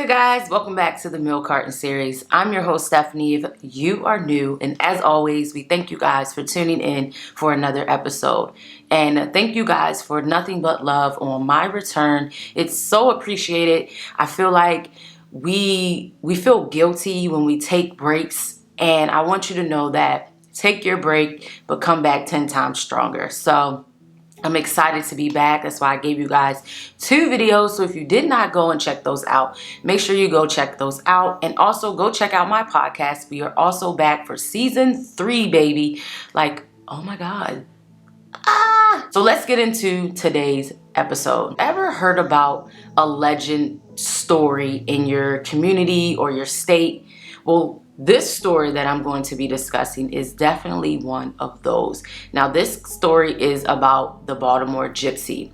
good, guys? Welcome back to the Milk Carton Series. I'm your host, Stephanie. If you are new, and as always, we thank you guys for tuning in for another episode. And thank you guys for nothing but love on my return. It's so appreciated. I feel like we feel guilty when we take breaks, and I want you to know that take your break, but come back 10 times stronger. So I'm excited to be back. That's why I gave you guys 2 videos. So if you did not go and check those out, make sure you go check those out. And also go check out my podcast. We are also back for season 3, baby. Like, oh my God. So let's get into today's episode. Ever heard about a legend story in your community or your state? Well, this story that I'm going to be discussing is definitely one of those. Now, this story is about the Baltimore Gypsy.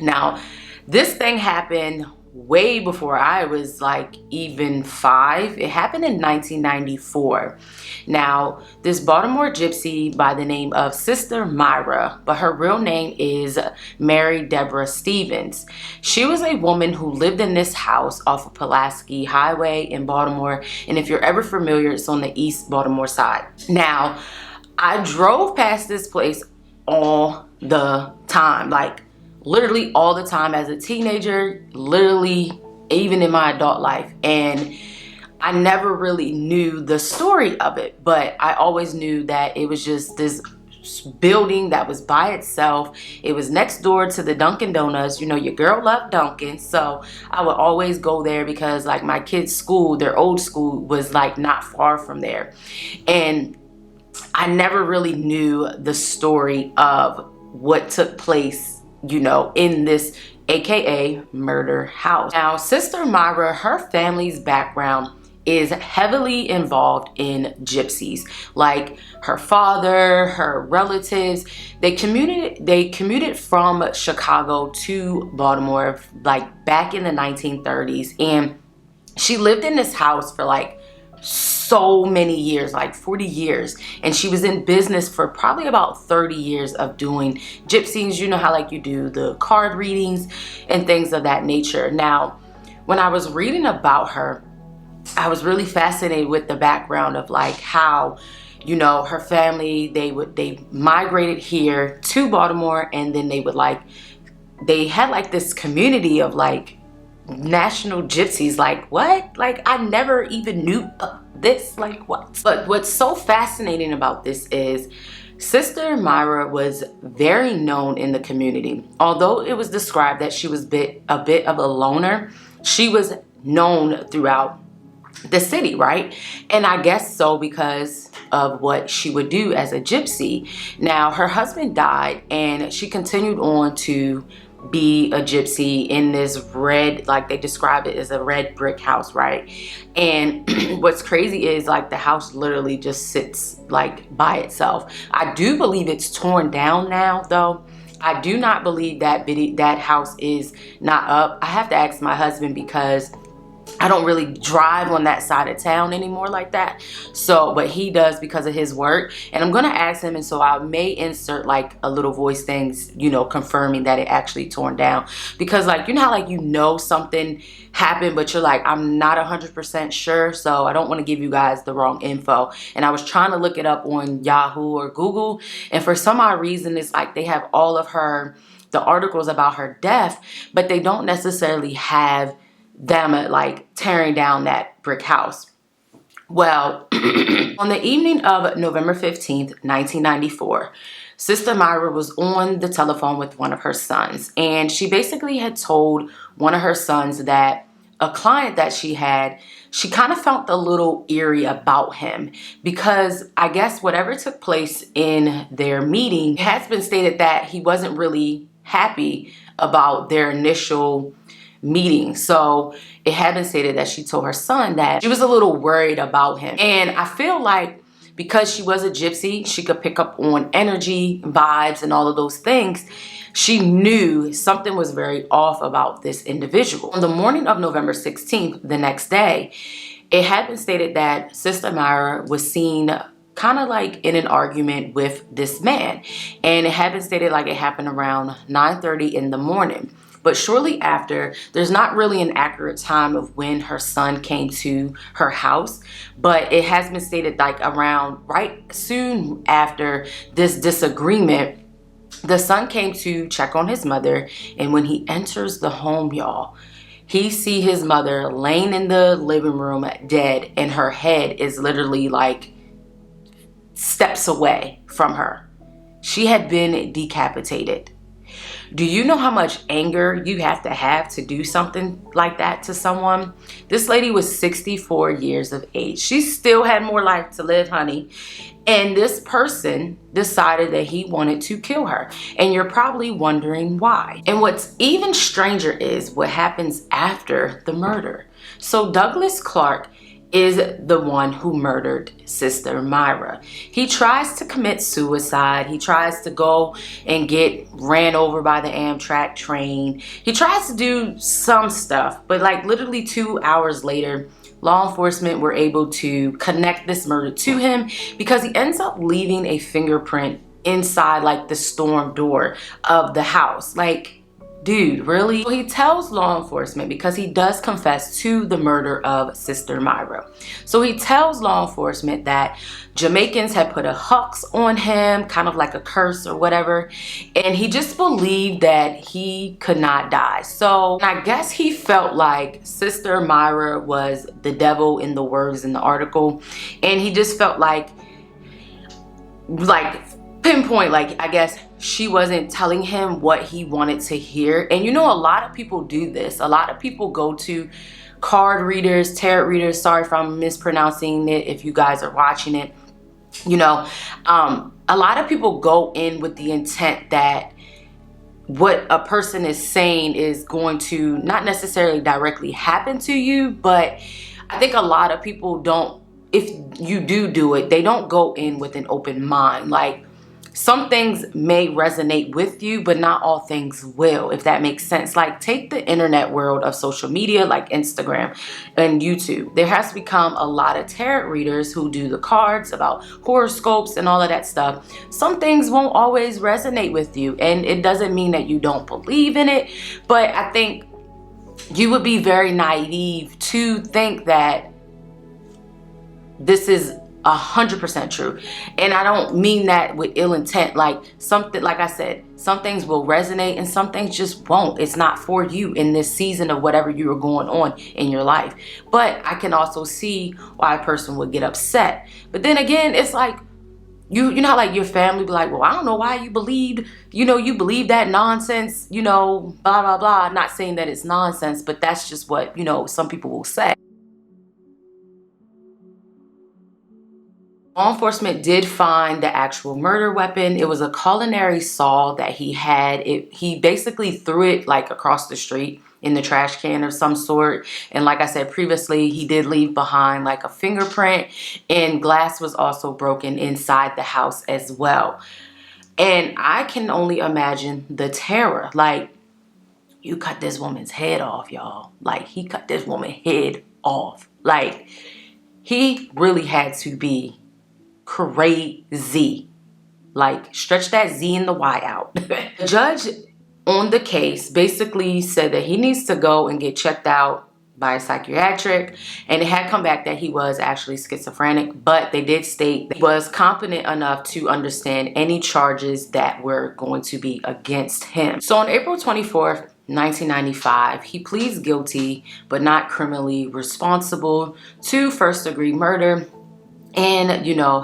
Now, this thing happened way before I was like even 5. It happened in 1994. Now, this Baltimore Gypsy by the name of Sister Myra, but her real name is Mary Debrah Stevens. She was a woman who lived in this house off of Pulaski Highway in Baltimore. And if you're ever familiar, it's on the East Baltimore side. Now, I drove past this place all the time, like literally all the time as a teenager, literally even in my adult life. And I never really knew the story of it, but I always knew that it was just this building that was by itself. It was next door to the Dunkin' Donuts. You know, your girl loved Dunkin', so I would always go there because like my kids' school, their old school, was like not far from there. And I never really knew the story of what took place, you know, in this AKA murder house. Now, Sister Myra, her family's background is heavily involved in gypsies. Like her father, her relatives, they commuted from Chicago to Baltimore like back in the 1930s. And she lived in this house for like so many years, like 40 years. And she was in business for probably about 30 years of doing gypsies. You know how like you do the card readings and things of that nature. Now, when I was reading about her, I was really fascinated with the background of like how, you know, her family, they migrated here to Baltimore, and then they had like this community of like national gypsies. Like, what? Like, I never even knew this. Like, what? But what's so fascinating about this is Sister Myra was very known in the community. Although it was described that she was a bit of a loner, she was known throughout the city, right? And I guess so because of what she would do as a gypsy. Now, her husband died, and she continued on to be a gypsy in this red, like they described it as a red brick house, right? And what's crazy is like the house literally just sits like by itself. I do believe it's torn down now, though. I do not believe that house is not up. I have to ask my husband because I don't really drive on that side of town anymore like that. So, but he does because of his work. And I'm going to ask him. And so I may insert like a little voice things, you know, confirming that it actually torn down. Because like, you know how like, you know, something happened, but you're like, I'm not 100% sure. So I don't want to give you guys the wrong info. And I was trying to look it up on Yahoo or Google. And for some odd reason, it's like they have all of the articles about her death, but they don't necessarily have them like tearing down that brick house. Well, on the evening of November 15th, 1994, Sister Myra was on the telephone with one of her sons, and she basically had told one of her sons that a client that she had, she kind of felt a little eerie about him because I guess whatever took place in their meeting, it has been stated that he wasn't really happy about their initial meeting. So it had been stated that she told her son that she was a little worried about him. And I feel like because she was a gypsy, she could pick up on energy, vibes, and all of those things. She knew something was very off about this individual. On the morning of November 16th, the next day, it had been stated that Sister Myra was seen kind of like in an argument with this man. And it had been stated like it happened around 9:30 in the morning. But shortly after, there's not really an accurate time of when her son came to her house, but it has been stated like around right soon after this disagreement, the son came to check on his mother. And when he enters the home, y'all, he see his mother laying in the living room dead, and her head is literally like steps away from her. She had been decapitated. Do you know how much anger you have to do something like that to someone? This lady was 64 years of age. She still had more life to live, honey. And this person decided that he wanted to kill her. And you're probably wondering why. And what's even stranger is what happens after the murder. So Douglas Clark is the one who murdered Sister Myra. He tries to commit suicide. He tries to go and get ran over by the Amtrak train. He tries to do some stuff, but like literally 2 hours later, law enforcement were able to connect this murder to him because he ends up leaving a fingerprint inside like the storm door of the house. Like, dude, really? So he tells law enforcement, because he does confess to the murder of Sister Myra. So he tells law enforcement that Jamaicans had put a hex on him, kind of like a curse or whatever, and he just believed that he could not die. So I guess he felt like Sister Myra was the devil, in the words in the article, and he just felt like pinpoint, like, I guess she wasn't telling him what he wanted to hear. And you know, a lot of people do this. A lot of people go to card readers, tarot readers. Sorry if I'm mispronouncing it if you guys are watching it. You know, a lot of people go in with the intent that what a person is saying is going to not necessarily directly happen to you, but I think a lot of people don't, if you do it, they don't go in with an open mind. Like, some things may resonate with you, but not all things will, if that makes sense. Like, take the internet world of social media like Instagram and YouTube. There has become a lot of tarot readers who do the cards about horoscopes and all of that stuff. Some things won't always resonate with you, and it doesn't mean that you don't believe in it, but I think you would be very naive to think that this is 100% true. And I don't mean that with ill intent. Like, something, like I said, some things will resonate and some things just won't. It's not for you in this season of whatever you are going on in your life. But I can also see why a person would get upset. But then again, it's like, you know how like your family be like, well, I don't know why you believed, you believe that nonsense, blah, blah, blah. I'm not saying that it's nonsense, but that's just what, some people will say. Law enforcement did find the actual murder weapon. It was a culinary saw that he had. He basically threw it like across the street in the trash can of some sort. And like I said previously, he did leave behind like a fingerprint, and glass was also broken inside the house as well. And I can only imagine the terror. Like, you cut this woman's head off, y'all. Like, he cut this woman's head off. Like, he really had to be crazy. Like, stretch that Z and the Y out. The judge on the case basically said that he needs to go and get checked out by a psychiatric, and it had come back that he was actually schizophrenic, but they did state that he was competent enough to understand any charges that were going to be against him. So on April 24th, 1995, he pleads guilty but not criminally responsible to first-degree murder and,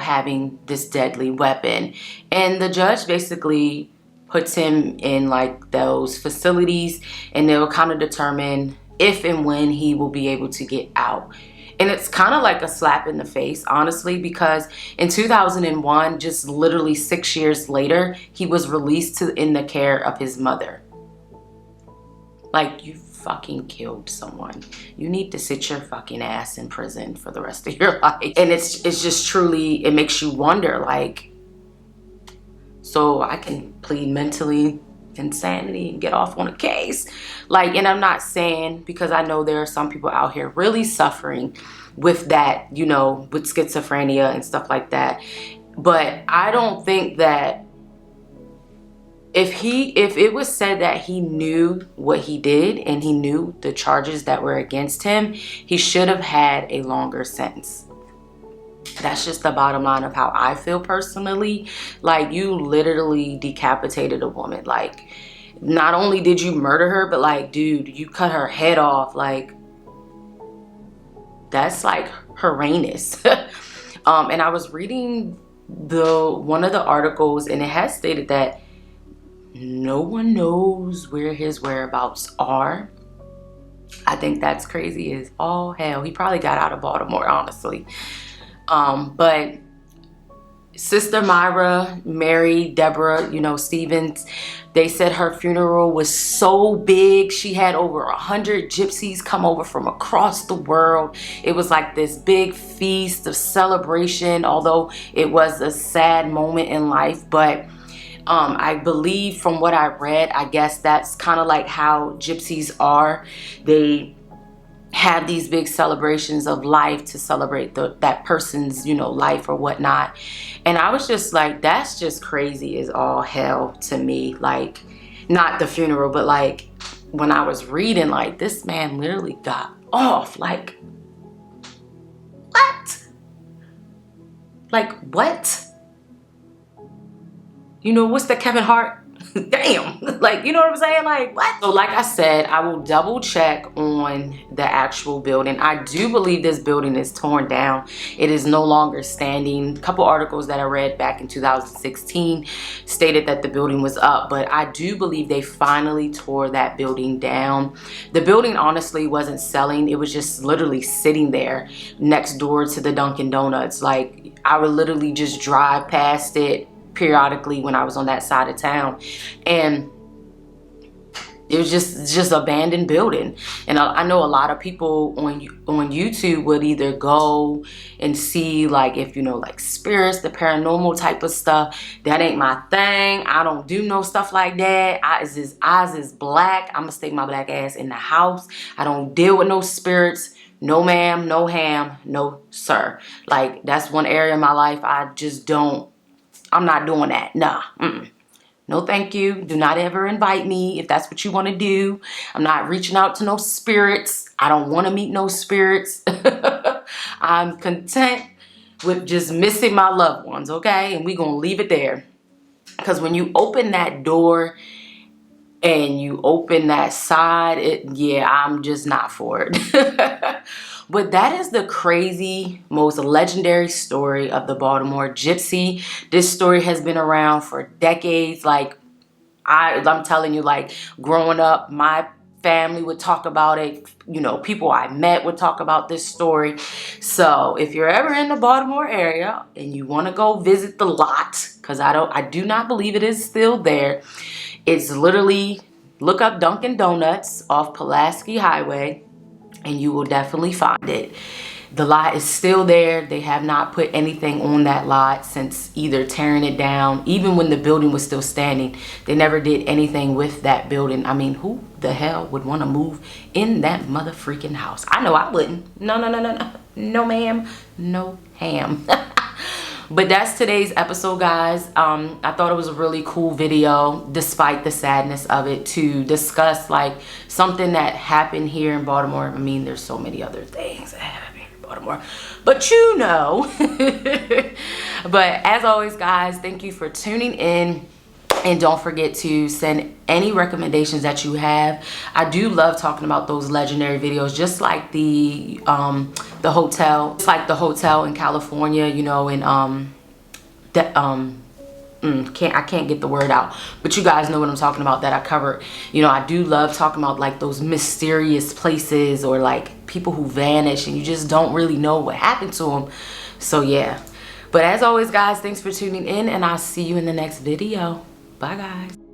having this deadly weapon. And the judge basically puts him in like those facilities, and they'll kind of determine if and when he will be able to get out. And it's kind of like a slap in the face, honestly, because in 2001, just literally 6 years later, he was released in the care of his mother. Like, you fucking killed someone. You need to sit your fucking ass in prison for the rest of your life. And it's just truly, it makes you wonder, like, so I can plead mentally insanity and get off on a case. Like, and I'm not saying, because I know there are some people out here really suffering with that, with schizophrenia and stuff like that. But I don't think that if it was said that he knew what he did and he knew the charges that were against him, he should have had a longer sentence. That's just the bottom line of how I feel personally. Like, you literally decapitated a woman. Like, not only did you murder her, but like, dude, you cut her head off. Like, that's like horrendous. And I was reading one of the articles, and it has stated that no one knows where his whereabouts are. I think that's crazy as all hell. He probably got out of Baltimore, honestly. But Sister Myra, Mary Debrah, Stevens, they said her funeral was so big. She had over 100 gypsies come over from across the world. It was like this big feast of celebration, although it was a sad moment in life. But I believe from what I read, I guess that's kind of like how gypsies are. They have these big celebrations of life to celebrate that person's, life or whatnot. And I was just like, that's just crazy as all hell to me. Like, not the funeral, but like when I was reading, like, this man literally got off. Like, what? Like, what? What's the Kevin Hart? Damn. Like, you know what I'm saying? Like, what? So like I said, I will double check on the actual building. I do believe this building is torn down. It is no longer standing. A couple articles that I read back in 2016 stated that the building was up, but I do believe they finally tore that building down. The building honestly wasn't selling. It was just literally sitting there next door to the Dunkin' Donuts. Like, I would literally just drive past it periodically when I was on that side of town, and it was just abandoned building. And I know a lot of people on YouTube would either go and see, like, if like spirits, the paranormal type of stuff. That ain't my thing. I don't do no stuff like that. Eyes is black. I'm gonna stay my black ass in the house. I don't deal with no spirits. No ma'am, no ham, no sir. Like, that's one area of my life I just don't. I'm not doing that. Nah. No, thank you. Do not ever invite me if that's what you want to do. I'm not reaching out to no spirits. I don't want to meet no spirits. I'm content with just missing my loved ones, okay? And we're going to leave it there. Because when you open that door and you open that side, yeah, I'm just not for it. But that is the crazy, most legendary story of the Baltimore Gypsy. This story has been around for decades. Like, I'm telling you, like, growing up, my family would talk about it. People I met would talk about this story. So if you're ever in the Baltimore area and you want to go visit the lot, because I do not believe it is still there. It's literally, look up Dunkin' Donuts off Pulaski Highway, and you will definitely find it. The lot is still there. They have not put anything on that lot since either tearing it down. Even when the building was still standing, they never did anything with that building. I mean, who the hell would want to move in that mother freaking house? I know I wouldn't. No. No ma'am, no ham. But that's today's episode, guys. I thought it was a really cool video, despite the sadness of it, to discuss like something that happened here in Baltimore. I mean, there's so many other things that happen here in Baltimore, but But as always, guys, thank you for tuning in. And don't forget to send any recommendations that you have. I do love talking about those legendary videos, just like the hotel. It's like the hotel in California, and I can't get the word out, but you guys know what I'm talking about, that I covered. I do love talking about like those mysterious places, or like people who vanish and you just don't really know what happened to them. So yeah. But as always, guys, thanks for tuning in, and I'll see you in the next video. Bye, guys.